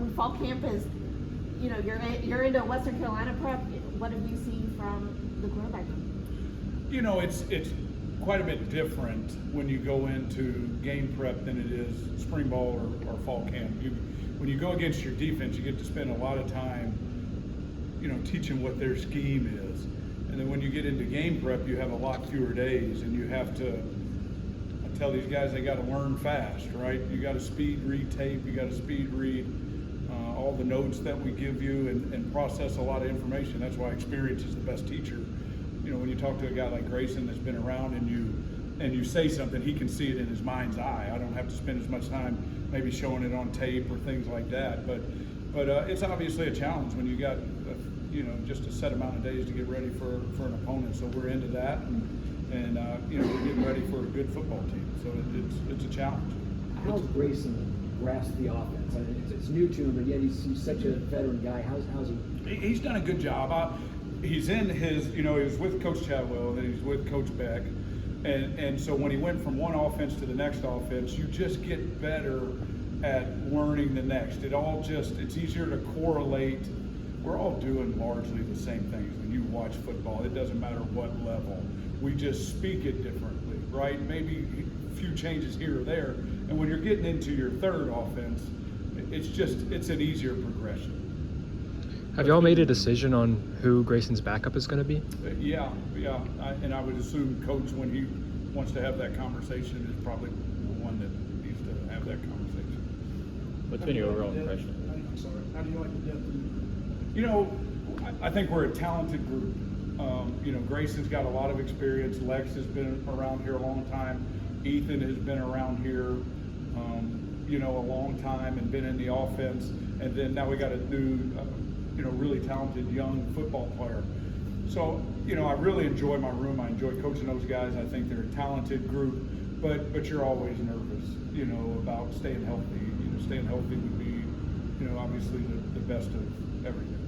mean, fall camp is, you know, you're into Western Carolina prep. What have you seen from the quarterback? You know, it's quite a bit different when you go into game prep than it is spring ball or fall camp. When you go against your defense, you get to spend a lot of time, you know, teaching what their scheme is. And then when you get into game prep, you have a lot fewer days, and you have to, I tell these guys, they got to learn fast, right? You got to speed read tape, you got to speed read all the notes that we give you and process a lot of information. That's why experience is the best teacher. You know, when you talk to a guy like Grayson that's been around and you say something, he can see it in his mind's eye. I don't have to spend as much time maybe showing it on tape or things like that. But it's obviously a challenge when you got you know, just a set amount of days to get ready for an opponent. So we're into that, and you know, we're getting ready for a good football team. So it's a challenge. How's Grayson grasp the offense? I mean, it's new to him, but yet he's such a veteran guy. How's he? He's done a good job. He's in his, you know, he was with Coach Chadwell, and then he's with Coach Beck. And so when he went from one offense to the next offense, you just get better at learning the next. It's easier to correlate. We're all doing largely the same things when you watch football. It doesn't matter what level. We just speak it differently, right? Maybe a few changes here or there. And when you're getting into your third offense, it's an easier progression. Have y'all made a decision on who Grayson's backup is going to be? Yeah. And I would assume Coach, when he wants to have that conversation, is probably the one that needs to have that conversation. What's been your overall impression? I'm sorry. How do you like the depth? You know, I think we're a talented group. You know, Grayson's got a lot of experience. Lex has been around here a long time. Ethan has been around here, you know, a long time and been in the offense. And then now we got a new, you know, really talented young football player. So, you know, I really enjoy my room. I enjoy coaching those guys. I think they're a talented group, but you're always nervous, you know, about staying healthy. You know, staying healthy would be, you know, obviously the best of everything.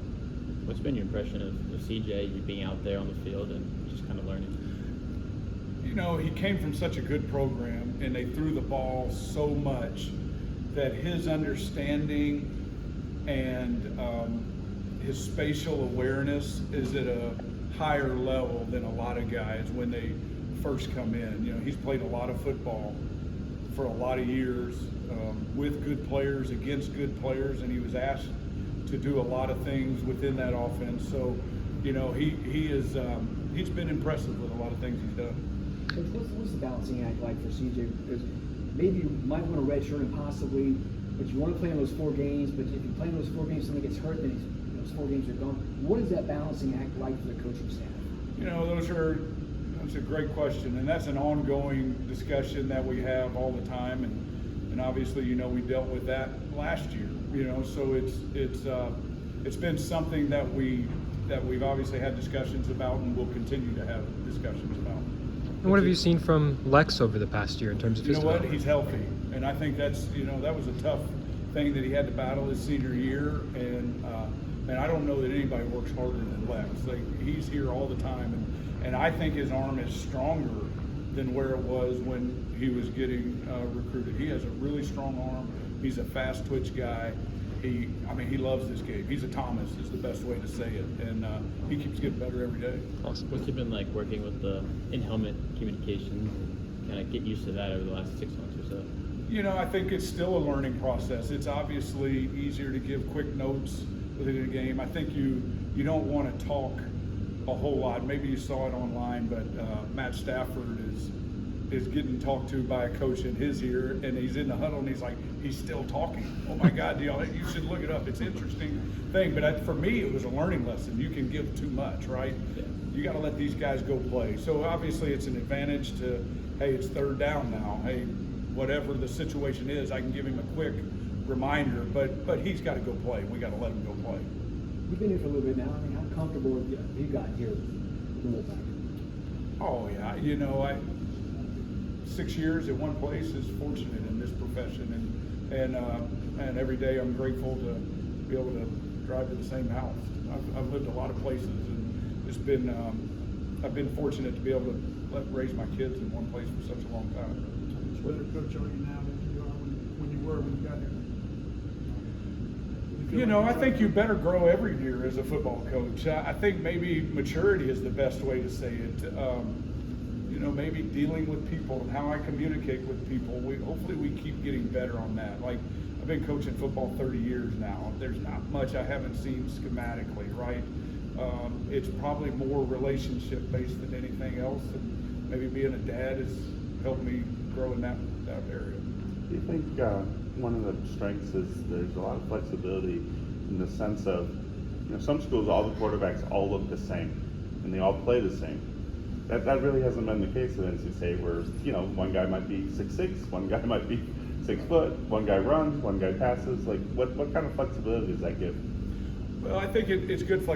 What's been your impression of CJ being out there on the field and just kind of learning? You know, he came from such a good program, and they threw the ball so much that his understanding and his spatial awareness is at a higher level than a lot of guys when they first come in. You know, he's played a lot of football for a lot of years with good players, against good players, and he was asked to do a lot of things within that offense. So, you know, he's been impressive with a lot of things he's done. What's the balancing act like for CJ? Because maybe you might want a red shirt and possibly, but you want to play in those 4 games. But if you play in those 4 games, somebody gets hurt, then those 4 games are gone. What is that balancing act like for the coaching staff? You know, that's a great question, and that's an ongoing discussion that we have all the time. And obviously, you know, we dealt with that last year. You know, so it's been something that we've obviously had discussions about and will continue to have discussions about. And what have you seen from Lex over the past year in terms of his development? He's healthy, and I think that's, you know, that was a tough thing that he had to battle his senior year, and I don't know that anybody works harder than Lex. Like, he's here all the time, and I think his arm is stronger than where it was when he was getting recruited. He has a really strong arm. He's a fast twitch guy. He loves this game. He's a Thomas is the best way to say it, and he keeps getting better every day. Awesome. What's it been like working with the in-helmet communications and kind of get used to that over the last 6 months or so? You know, I think it's still a learning process. It's obviously easier to give quick notes within a game. I think you don't want to talk a whole lot. Maybe you saw it online, but Matt Stafford is getting talked to by a coach in his ear, and he's in the huddle, and he's still talking. Oh my God, you should look it up. It's an interesting thing, but for me, it was a learning lesson. You can give too much, right? Yeah. You got to let these guys go play. So obviously, it's an advantage to, hey, it's 3rd down now. Hey, whatever the situation is, I can give him a quick reminder, but he's got to go play. We got to let him go play. You've been here for a little bit now. I mean, how comfortable have you gotten here with the Wolfpack? Oh yeah, you know, 6 years at one place is fortunate in this profession, and every day I'm grateful to be able to drive to the same house. I've lived a lot of places, and it's been I've been fortunate to be able to raise my kids in one place for such a long time. Much better coach are you now than you are when you got here? feel You like know, I you're think trying you to- better grow every year as a football coach. I think maybe maturity is the best way to say it. You know, maybe dealing with people and how I communicate with people. Hopefully we keep getting better on that. Like, I've been coaching football 30 years now. There's not much I haven't seen schematically, right? It's probably more relationship based than anything else, and maybe being a dad has helped me grow in that area. Do you think one of the strengths is there's a lot of flexibility in the sense of, you know, some schools all the quarterbacks all look the same and they all play the same. That really hasn't been the case at NC State, where, you know, one guy might be 6'6", one guy might be 6 foot, one guy runs, one guy passes. Like, what kind of flexibility does that give? Well, I think it's good.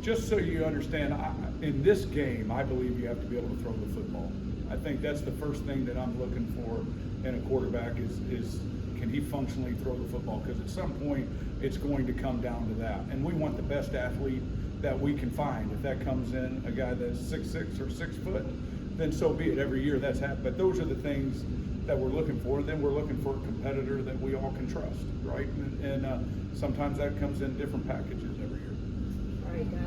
Just so you understand, in this game, I believe you have to be able to throw the football. I think that's the first thing that I'm looking for in a quarterback is can he functionally throw the football? Because at some point, it's going to come down to that. And we want the best athlete that we can find. If that comes in a guy that's 6'6" or 6 foot, then so be it. Every year that's happened. But those are the things that we're looking for. And then we're looking for a competitor that we all can trust, right? And sometimes that comes in different packages every year. All right, guys.